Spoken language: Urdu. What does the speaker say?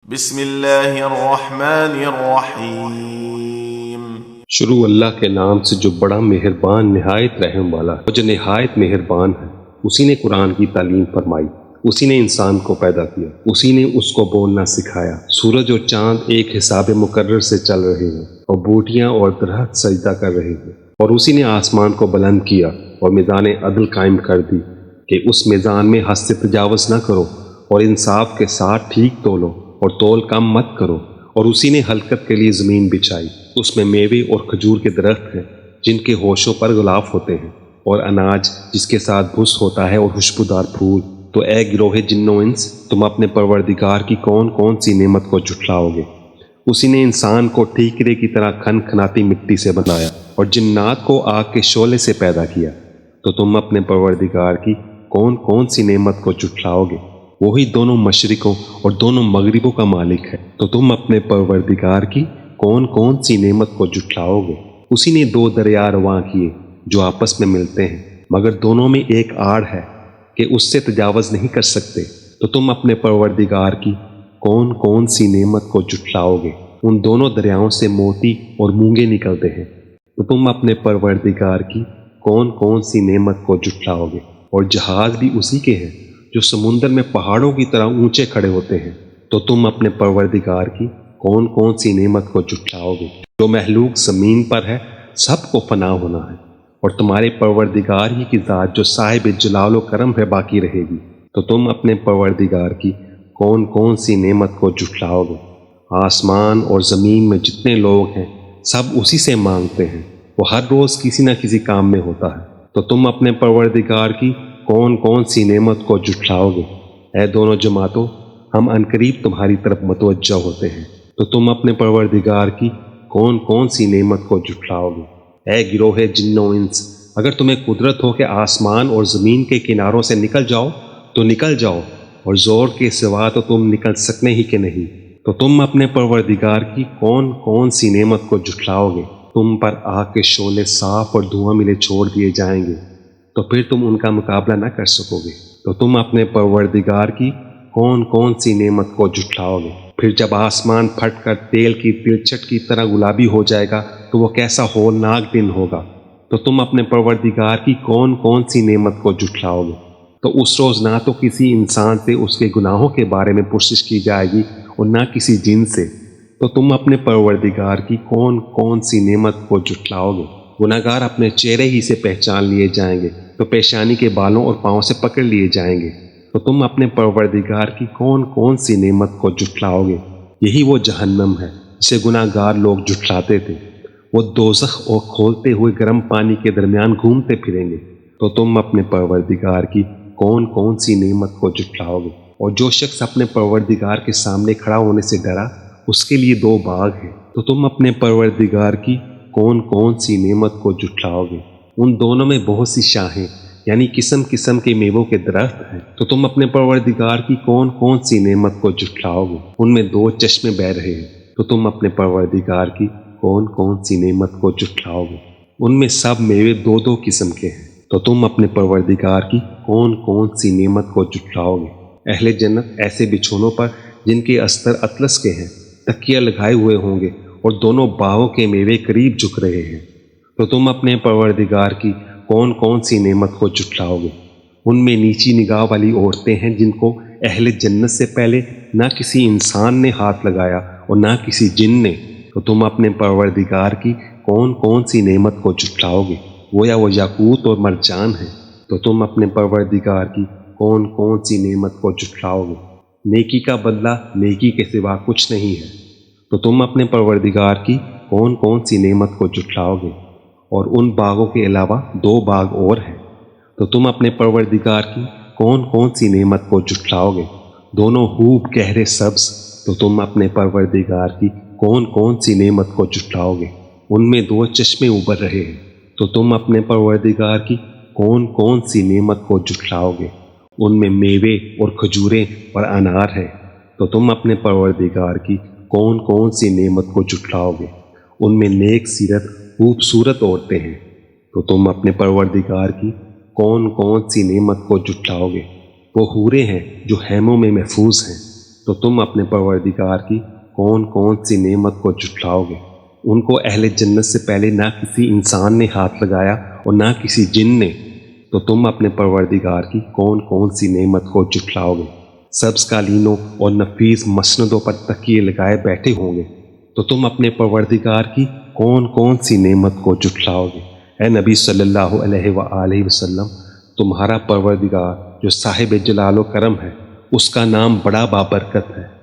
بسم اللہ الرحمن الرحیم۔ شروع اللہ کے نام سے جو بڑا مہربان نہایت رحم والا ہے، جو نہایت مہربان ہے۔ اسی نے قرآن کی تعلیم فرمائی، اسی نے انسان کو پیدا کیا، اسی نے اس کو بولنا سکھایا۔ سورج اور چاند ایک حساب مقرر سے چل رہے ہیں، اور بوٹیاں اور درخت سجدہ کر رہے ہیں۔ اور اسی نے آسمان کو بلند کیا اور میزان عدل قائم کر دی کہ اس میزان میں حد سے تجاوز نہ کرو، اور انصاف کے ساتھ ٹھیک تولو اور تول کم مت کرو۔ اور اسی نے حلقت کے لیے زمین بچھائی، اس میں میوے اور کھجور کے درخت ہیں جن کے ہوشوں پر غلاف ہوتے ہیں، اور اناج جس کے ساتھ بھس ہوتا ہے، اور خوشبودار پھول۔ تو اے گروہ جن و انس، تم اپنے پروردگار کی کون کون سی نعمت کو جھٹلاؤ گے؟ اسی نے انسان کو ٹھیکرے کی طرح کھن کھناتی مٹی سے بنایا، اور جنات کو آگ کے شعلے سے پیدا کیا۔ تو تم اپنے پروردگار کی کون کون سی نعمت کو جھٹلاؤ گے؟ وہی دونوں مشرقوں اور دونوں مغربوں کا مالک ہے، تو تم اپنے پروردگار کی کون کون سی نعمت کو جھٹلاؤ گے؟ اسی نے دو دریا رواں کیے جو آپس میں ملتے ہیں، مگر دونوں میں ایک آڑ ہے کہ اس سے تجاوز نہیں کر سکتے۔ تو تم اپنے پروردگار کی کون کون سی نعمت کو جھٹلاؤ گے؟ ان دونوں دریاؤں سے موتی اور مونگے نکلتے ہیں۔ تو تم اپنے پروردگار کی کون کون سی نعمت کو جھٹلاؤ گے؟ اور جہاز بھی اسی کے ہیں جو سمندر میں پہاڑوں کی طرح اونچے کھڑے ہوتے ہیں۔ تو تم اپنے پروردگار کی کون کون سی نعمت کو جھٹلاؤ گے؟ جو محلوق زمین پر ہے سب کو فنا ہونا ہے، اور تمہارے پروردگار ہی کی ذات جو صاحب جلال و کرم ہے باقی رہے گی۔ تو تم اپنے پروردگار کی کون کون سی نعمت کو جھٹلاؤ گے؟ آسمان اور زمین میں جتنے لوگ ہیں سب اسی سے مانگتے ہیں، وہ ہر روز کسی نہ کسی کام میں ہوتا ہے۔ تو تم اپنے پروردگار کی کون کون سی نعمت کو جھٹلاؤ گے؟ اے دونوں جماعتوں، ہم عنقریب تمہاری طرف متوجہ ہوتے ہیں۔ تو تم اپنے پروردگار کی کون کون سی نعمت کو جھٹلاؤ گے؟ اے گروہ جن و انس، اگر تمہیں قدرت ہو کہ آسمان اور زمین کے کناروں سے نکل جاؤ تو نکل جاؤ، اور زور کے سوا تو تم نکل سکنے ہی کہ نہیں۔ تو تم اپنے پروردگار کی کون کون سی نعمت کو جھٹلاؤ گے؟ تم پر آگ کے شعلے صاف اور دھواں ملے چھوڑ دیے جائیں گے، تو پھر تم ان کا مقابلہ نہ کر سکو گے۔ تو تم اپنے پروردگار کی کون کون سی نعمت کو جھٹلاؤ گے؟ پھر جب آسمان پھٹ کر تیل کی تلچھٹ کی طرح گلابی ہو جائے گا تو وہ کیسا ہولناک دن ہوگا۔ تو تم اپنے پروردگار کی کون کون سی نعمت کو جھٹلاؤ گے؟ تو اس روز نہ تو کسی انسان سے اس کے گناہوں کے بارے میں پرسش کی جائے گی، اور نہ کسی جن سے۔ تو تم اپنے پروردگار کی کون کون سی نعمت کو جھٹلاؤ گے؟ گناہگار اپنے چہرے ہی سے پہچان لیے جائیں گے، تو پیشانی کے بالوں اور پاؤں سے پکڑ لیے جائیں گے۔ تو تم اپنے پروردگار کی کون کون سی نعمت کو جھٹلاؤ گے؟ یہی وہ جہنم ہے جسے گناہگار لوگ جھٹلاتے تھے، وہ دوزخ اور کھولتے ہوئے گرم پانی کے درمیان گھومتے پھریں گے۔ تو تم اپنے پروردگار کی کون کون سی نعمت کو جھٹلاؤ گے؟ اور جو شخص اپنے پروردگار کے سامنے کھڑا ہونے سے ڈرا، اس کے لیے دو باغ ہیں۔ تو تم اپنے پروردگار کی کون کون سی نعمت کو جھٹلاؤ گے؟ ان دونوں میں بہت سی شاخیں یعنی قسم قسم کے میووں کے درخت ہیں۔ تو تم اپنے پروردگار کی کون کون سی نعمت کو جھٹلاؤ گے؟ ان میں دو چشمے بہہ رہے ہیں۔ تو تم اپنے پروردگار کی کون کون سی نعمت کو جھٹلاؤ گے؟ ان میں سب میوے دو دو قسم کے ہیں۔ تو تم اپنے پروردگار کی کون کون سی نعمت کو جھٹلاؤ گے؟ اہل جنت ایسے بچھونوں پر جن کے استر اطلس کے ہیں تکیہ لگائے ہوئے ہوں گے، اور دونوں باغوں کے میوے قریب جھک رہے ہیں۔ تو تم اپنے پروردگار کی کون کون سی نعمت کو جھٹلاؤ گے؟ ان میں نیچی نگاہ والی عورتیں ہیں جن کو اہل جنت سے پہلے نہ کسی انسان نے ہاتھ لگایا اور نہ کسی جن نے۔ تو تم اپنے پروردگار کی کون کون سی نعمت کو جھٹلاؤ گے؟ گویا وہ یاقوت اور مرجان ہے۔ تو تم اپنے پروردگار کی کون کون سی نعمت کو جھٹلاؤ گے؟ نیکی کا بدلہ نیکی کے سوا کچھ نہیں ہے۔ تو تم اپنے پروردگار کی کون کون سی نعمت کو جھٹلاؤ گے؟ اور ان باغوں کے علاوہ دو باغ اور ہیں۔ تو تم اپنے پروردگار کی کون کون سی نعمت کو جھٹلاؤ گے؟ دونوں خوب گہرے سبز۔ تو تم اپنے پروردگار کی کون کون سی نعمت کو جھٹلاؤ گے؟ ان میں دو چشمے ابھر رہے ہیں۔ تو تم اپنے پروردگار کی کون کون سی نعمت کو جھٹلاؤ گے؟ ان میں میوے اور کھجوریں اور انار ہیں۔ تو تم اپنے پروردگار کی کون کون سی نعمت کو جھٹلاؤ گے؟ ان میں نیک سیرت خوبصورت عورتیں ہیں۔ تو تم اپنے پروردگار کی کون کون سی نعمت کو جھٹلاؤ گے؟ وہ حوریں ہیں جو خیموں میں محفوظ ہیں۔ تو تم اپنے پروردگار کی کون کون سی نعمت کو جھٹلاؤ گے؟ ان کو اہل جنت سے پہلے نہ کسی انسان نے ہاتھ لگایا اور نہ کسی جن نے، تو تم اپنے پروردگار کی کون کون سی نعمت کو جھٹلاؤ گے؟ سبز قالینوں اور نفیس مسندوں پر تکیے لگائے بیٹھے ہوں گے، تو تم اپنے پروردگار کی کون کون سی نعمت کو جھٹلاؤ گے؟ اے نبی صلی اللہ علیہ وآلہ وسلم، تمہارا پروردگار جو صاحب جلال و کرم ہے، اس کا نام بڑا بابرکت ہے۔